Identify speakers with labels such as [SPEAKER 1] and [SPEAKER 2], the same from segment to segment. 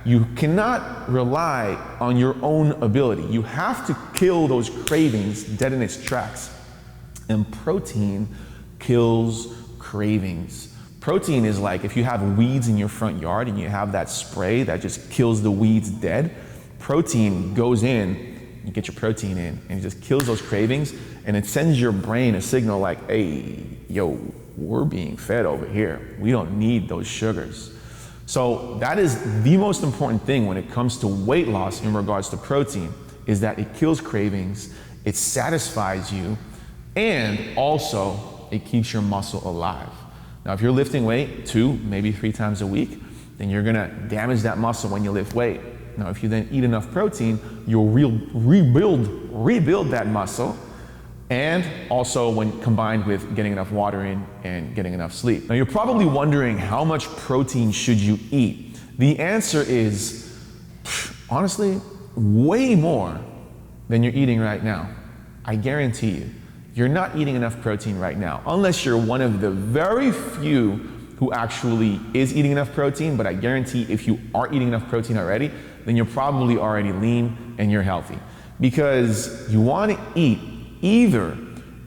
[SPEAKER 1] You cannot rely on your own ability. You have to kill those cravings dead in its tracks. And protein kills cravings. Protein is like if you have weeds in your front yard and you have that spray that just kills the weeds dead, protein goes in, you get your protein in, and it just kills those cravings, and it sends your brain a signal like, hey, yo, we're being fed over here. We don't need those sugars. So that is the most important thing when it comes to weight loss in regards to protein, is that it kills cravings, it satisfies you, and also it keeps your muscle alive. Now, if you're lifting weight 2, maybe 3 times a week, then you're gonna damage that muscle when you lift weight. Now, if you then eat enough protein, you'll rebuild that muscle, and also when combined with getting enough water in and getting enough sleep. Now, you're probably wondering, how much protein should you eat? The answer is, honestly, way more than you're eating right now. I guarantee you, you're not eating enough protein right now, unless you're one of the very few who actually is eating enough protein. But I guarantee if you are eating enough protein already, then you're probably already lean and you're healthy. Because you want to eat either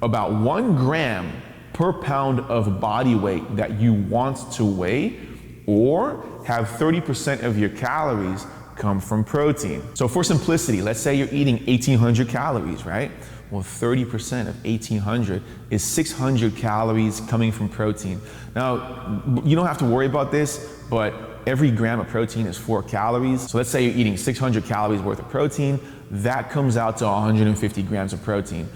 [SPEAKER 1] about 1 gram per pound of body weight that you want to weigh, or have 30% of your calories come from protein. So for simplicity, let's say you're eating 1,800 calories, right? Well, 30% of 1,800 is 600 calories coming from protein. Now, you don't have to worry about this, but every gram of protein is 4 calories. So let's say you're eating 600 calories worth of protein, that comes out to 150 grams of protein.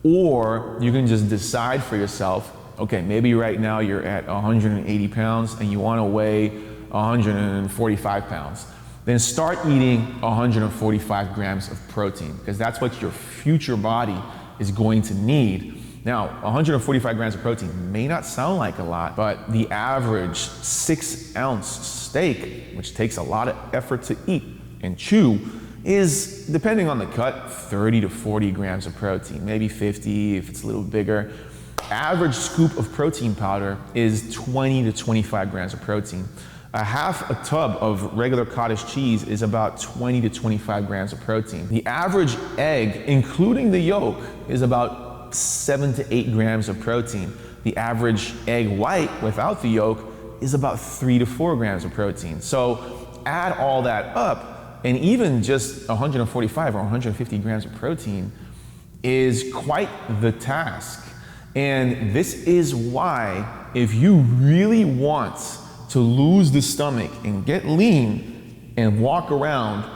[SPEAKER 1] Or you can just decide for yourself, okay, maybe right now you're at 180 pounds and you want to weigh 145 pounds. Then start eating 145 grams of protein, because that's what your future body is going to need. Now, 145 grams of protein may not sound like a lot, but the average 6-ounce steak, which takes a lot of effort to eat and chew, is, depending on the cut, 30 to 40 grams of protein, maybe 50 if it's a little bigger. Average scoop of protein powder is 20 to 25 grams of protein. A half a tub of regular cottage cheese is about 20 to 25 grams of protein. The average egg, including the yolk, is about 7 to 8 grams of protein. The average egg white without the yolk is about 3 to 4 grams of protein. So add all that up, and even just 145 or 150 grams of protein is quite the task. And this is why, if you really want to lose the stomach and get lean and walk around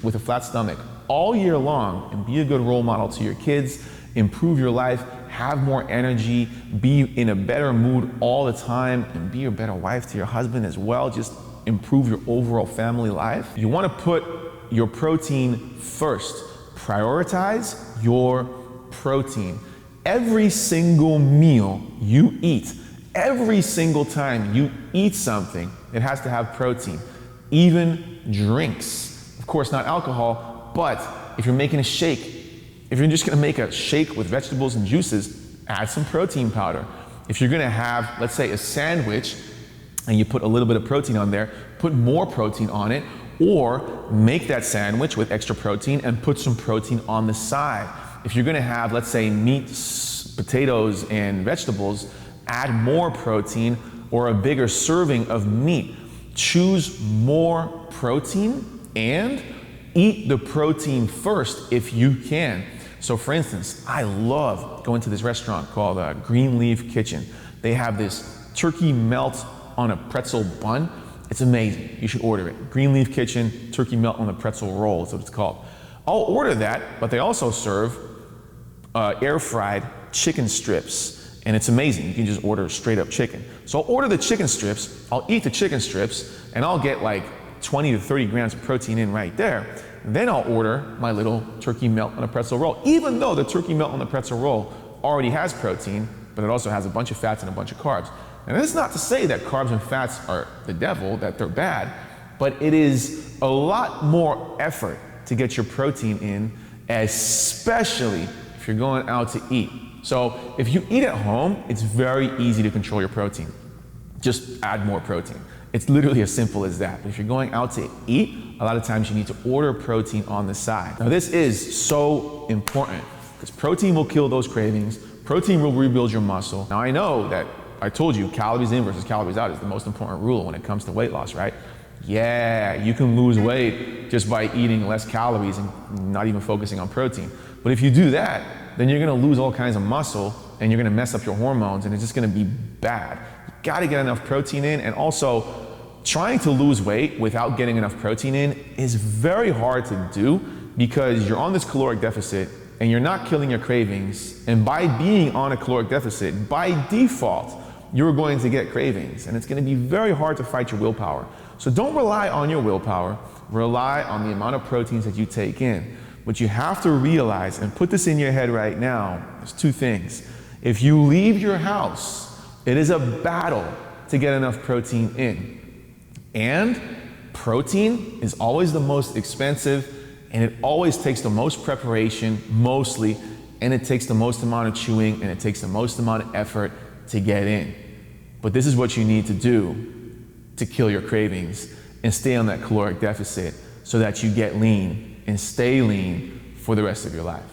[SPEAKER 1] with a flat stomach all year long and be a good role model to your kids, improve your life, have more energy, be in a better mood all the time, and be a better wife to your husband as well, just improve your overall family life, you want to put your protein first. Prioritize your protein. Every single meal you eat, every single time you eat something, it has to have protein. Even drinks. Of course, not alcohol, but if you're making a shake, if you're just gonna make a shake with vegetables and juices, add some protein powder. If you're gonna have, let's say, a sandwich, and you put a little bit of protein on there, put more protein on it, or make that sandwich with extra protein and put some protein on the side. If you're gonna have, let's say, meat, potatoes, and vegetables, add more protein or a bigger serving of meat. Choose more protein and eat the protein first if you can. So for instance, I love going to this restaurant called Green Leaf Kitchen. They have this turkey melt on a pretzel bun. It's amazing. You should order it. Green Leaf Kitchen, turkey melt on a pretzel roll is what it's called. I'll order that, but they also serve air-fried chicken strips, and it's amazing. You can just order straight up chicken. So I'll order the chicken strips, I'll eat the chicken strips, and I'll get like 20 to 30 grams of protein in right there. Then I'll order my little turkey melt on a pretzel roll, even though the turkey melt on the pretzel roll already has protein, but it also has a bunch of fats and a bunch of carbs. And that's not to say that carbs and fats are the devil, that they're bad, but it is a lot more effort to get your protein in, especially if you're going out to eat. So if you eat at home, it's very easy to control your protein. Just add more protein. It's literally as simple as that. But if you're going out to eat, a lot of times you need to order protein on the side. Now this is so important because protein will kill those cravings. Protein will rebuild your muscle. Now I know that I told you calories in versus calories out is the most important rule when it comes to weight loss, right? Yeah, you can lose weight just by eating less calories and not even focusing on protein. But if you do that, then you're gonna lose all kinds of muscle and you're gonna mess up your hormones and it's just gonna be bad. You gotta get enough protein in, and also trying to lose weight without getting enough protein in is very hard to do because you're on this caloric deficit and you're not killing your cravings. And by being on a caloric deficit, by default, you're going to get cravings and it's gonna be very hard to fight your willpower. So don't rely on your willpower, rely on the amount of proteins that you take in. But you have to realize, and put this in your head right now, there's two things. If you leave your house, it is a battle to get enough protein in. And protein is always the most expensive and it always takes the most preparation, mostly, and it takes the most amount of chewing and it takes the most amount of effort to get in. But this is what you need to do to kill your cravings and stay on that caloric deficit so that you get lean and stay lean for the rest of your life.